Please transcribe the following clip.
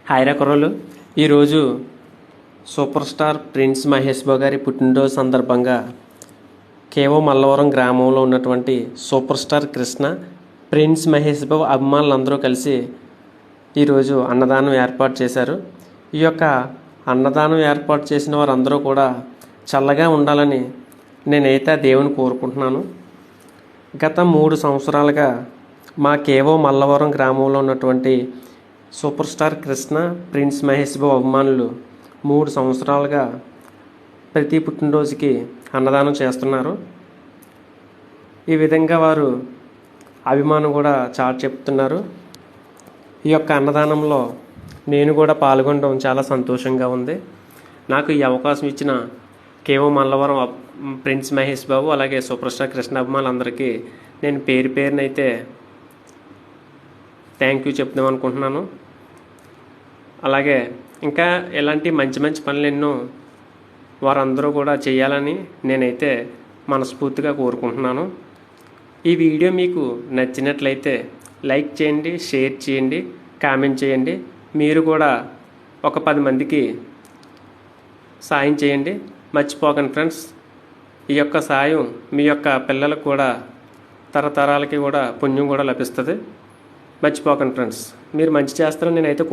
Hi రా కుర్రోళ్ళు. ఈరోజు super star prince Mahesh Babu గారి పుట్టినరోజు సందర్భంగా కేవో మల్లవరం గ్రామంలో ఉన్నటువంటి super star Krishna, prince Mahesh Babu అభిమానులందరూ కలిసి ఈరోజు అన్నదానం ఏర్పాటు చేశారు. ఈ యొక్క అన్నదానం ఏర్పాటు చేసిన వారందరూ కూడా చల్లగా ఉండాలని నేనైతే దేవుని కోరుకుంటున్నాను. గత 3 సంవత్సరాలుగా మా కేవో మల్లవరం గ్రామంలో ఉన్నటువంటి super star Krishna, prince Mahesh Babu అభిమానులు 3 సంవత్సరాలుగా ప్రతి పుట్టినరోజుకి అన్నదానం చేస్తున్నారు. ఈ విధంగా వారు అభిమానం కూడా చాటి చెప్తున్నారు. ఈ యొక్క అన్నదానంలో నేను కూడా పాల్గొనడం చాలా సంతోషంగా ఉంది. నాకు ఈ అవకాశం ఇచ్చిన కేవో మల్లవరం ప్రిన్స్ మహేష్ బాబు అలాగే సూపర్ స్టార్ కృష్ణ అభిమానులందరికీ నేను పేరునైతే థ్యాంక్ యూ చెప్దాం అనుకుంటున్నాను. అలాగే ఇంకా ఇలాంటి మంచి పనులు ఎన్నో వారందరూ కూడా చేయాలని నేనైతే మనస్ఫూర్తిగా కోరుకుంటున్నాను. ఈ వీడియో మీకు నచ్చినట్లయితే లైక్ చేయండి, షేర్ చేయండి, కామెంట్ చేయండి. మీరు కూడా ఒక 10 మందికి సాయం చేయండి. మర్చిపోకండి ఫ్రెండ్స్. ఈ యొక్క సాయం మీ యొక్క పిల్లలకు కూడా తరతరాలకి కూడా పుణ్యం కూడా లభిస్తుంది. మర్చిపోకండి ఫ్రెండ్స్. మీరు మంచి చేస్తారని నేనైతే